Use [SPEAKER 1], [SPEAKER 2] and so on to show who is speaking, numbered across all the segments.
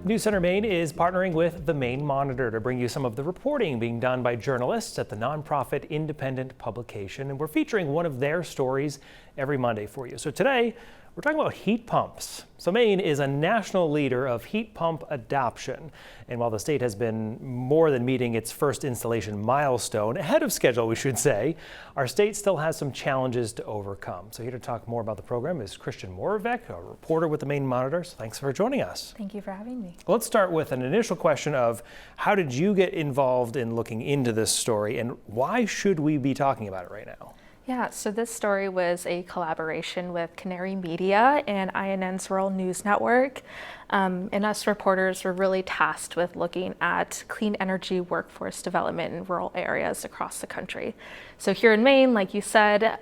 [SPEAKER 1] News Center Maine is partnering with the Maine Monitor to bring you some of the reporting being done by journalists at the nonprofit independent publication. And we're featuring one of their stories every Monday for you. So today, we're talking about heat pumps. So Maine is a national leader of heat pump adoption. And while the state has been more than meeting its first installation milestone, ahead of schedule, we should say, our state still has some challenges to overcome. So here to talk more about the program is Christian Moravec, a reporter with the Maine Monitor. So thanks for joining us.
[SPEAKER 2] Thank you for having me.
[SPEAKER 1] Let's start with an initial question of how did you get involved in looking into this story and why should we be talking about it right now?
[SPEAKER 2] Yeah, so this story was a collaboration with Canary Media and INN's Rural News Network. And us reporters were really tasked with looking at clean energy workforce development in rural areas across the country. So here in Maine, like you said,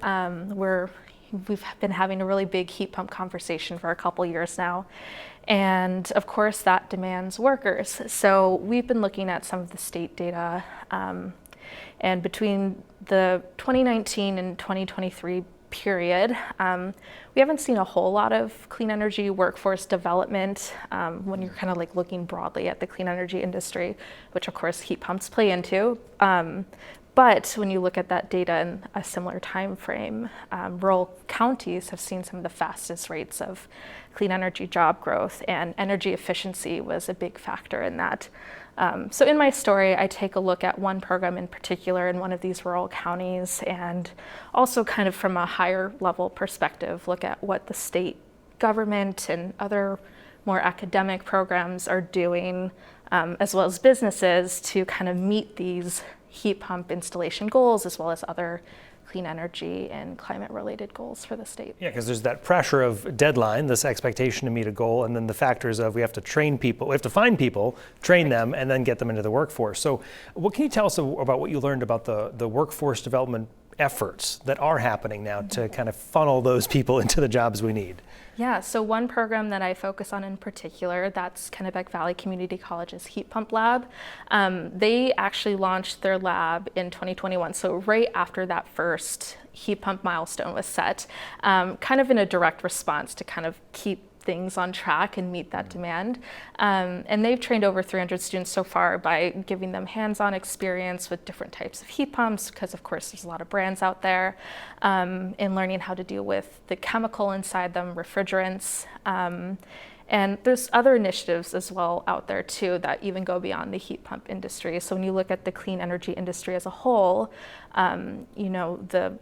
[SPEAKER 2] we've been having a really big heat pump conversation for a couple years now. And of course, that demands workers. So we've been looking at some of the state data. And between the 2019 and 2023 period, we haven't seen a whole lot of clean energy workforce development when you're kind of like looking broadly at the clean energy industry, which of course heat pumps play into. But when you look at that data in a similar time frame, rural counties have seen some of the fastest rates of clean energy job growth, and energy efficiency was a big factor in that. So in my story, I take a look at one program in particular in one of these rural counties, and also kind of from a higher level perspective, look at what the state government and other more academic programs are doing, as well as businesses, to kind of meet these heat pump installation goals, as well as other clean energy and climate related goals for the state.
[SPEAKER 1] Yeah, because there's that pressure of deadline, this expectation to meet a goal, and then the factors of we have to train people, we have to find people, train them, and then get them into the workforce. So what can you tell us about what you learned about the workforce development efforts that are happening now to kind of funnel those people into the jobs we need?
[SPEAKER 2] Yeah, so one program that I focus on in particular, that's Kennebec Valley Community College's Heat Pump Lab. They actually launched their lab in 2021, so right after that first heat pump milestone was set, kind of in a direct response to kind of keep things on track and meet that demand. And they've trained over 300 students so far by giving them hands-on experience with different types of heat pumps, because of course there's a lot of brands out there, and learning how to deal with the chemical inside them, refrigerants. And there's other initiatives as well out there too that even go beyond the heat pump industry. So when you look at the clean energy industry as a whole, the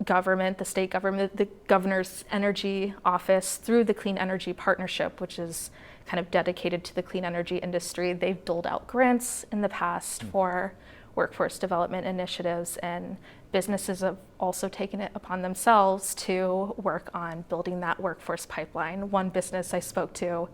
[SPEAKER 2] government, the state government, the governor's energy office, through the Clean Energy Partnership, which is kind of dedicated to the clean energy industry, they've doled out grants in the past for workforce development initiatives, and businesses have also taken it upon themselves to work on building that workforce pipeline. One business I spoke to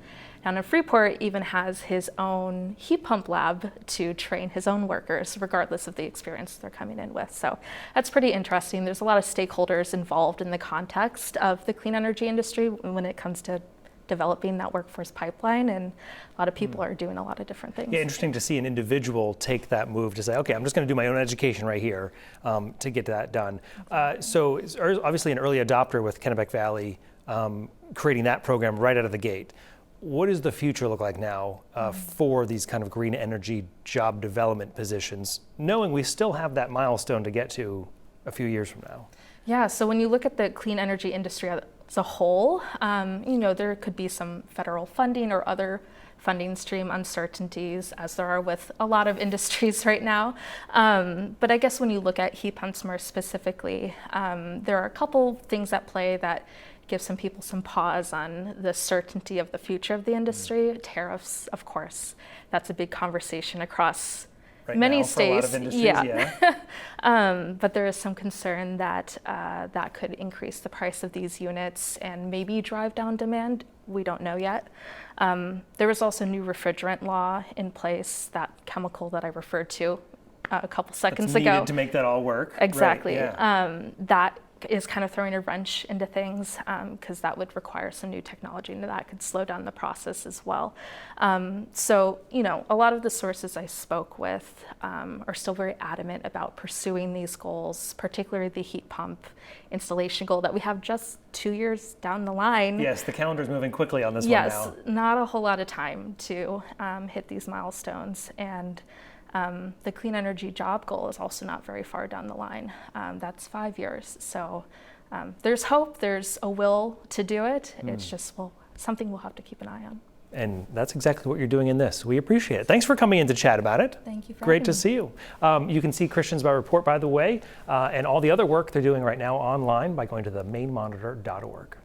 [SPEAKER 2] down in Freeport even has his own heat pump lab to train his own workers, regardless of the experience they're coming in with. So that's pretty interesting. There's a lot of stakeholders involved in the context of the clean energy industry when it comes to developing that workforce pipeline, and a lot of people are doing a lot of different things.
[SPEAKER 1] Yeah, interesting to see an individual take that move to say, okay, I'm just going to do my own education right here to get that done. So it's obviously an early adopter with Kennebec Valley creating that program right out of the gate. What does the future look like now for these kind of green energy job development positions, knowing we still have that milestone to get to a few years from now?
[SPEAKER 2] Yeah, so when you look at the clean energy industry as a whole, there could be some federal funding or other funding stream uncertainties, as there are with a lot of industries right now. But I guess when you look at heat pumps more specifically, there are a couple things at play that give some people some pause on the certainty of the future of the industry. Tariffs, of course, that's a big conversation across many
[SPEAKER 1] now,
[SPEAKER 2] states.
[SPEAKER 1] for a lot of industries, yeah.
[SPEAKER 2] But there is some concern that that could increase the price of these units and maybe drive down demand. We don't know yet. There was also new refrigerant law in place, that chemical that I referred to a couple seconds ago.
[SPEAKER 1] Needed to make that all work.
[SPEAKER 2] Exactly.
[SPEAKER 1] Right, yeah.
[SPEAKER 2] That is kind of throwing a wrench into things because that would require some new technology, and that could slow down the process as well. So, a lot of the sources I spoke with are still very adamant about pursuing these goals, particularly the heat pump installation goal that we have just 2 years down the line.
[SPEAKER 1] Yes, the calendar's moving quickly on this one now.
[SPEAKER 2] Yes, not a whole lot of time to hit these milestones. And the clean energy job goal is also not very far down the line. That's 5 years. So there's hope, there's a will to do it. It's just something we'll have to keep an eye on.
[SPEAKER 1] And that's exactly what you're doing in this. We appreciate it. Thanks for coming in to chat about it.
[SPEAKER 2] Thank you for
[SPEAKER 1] Great
[SPEAKER 2] having
[SPEAKER 1] to
[SPEAKER 2] me.
[SPEAKER 1] see you. You can see Christians by Report, by the way, and all the other work they're doing right now online by going to the mainemonitor.org.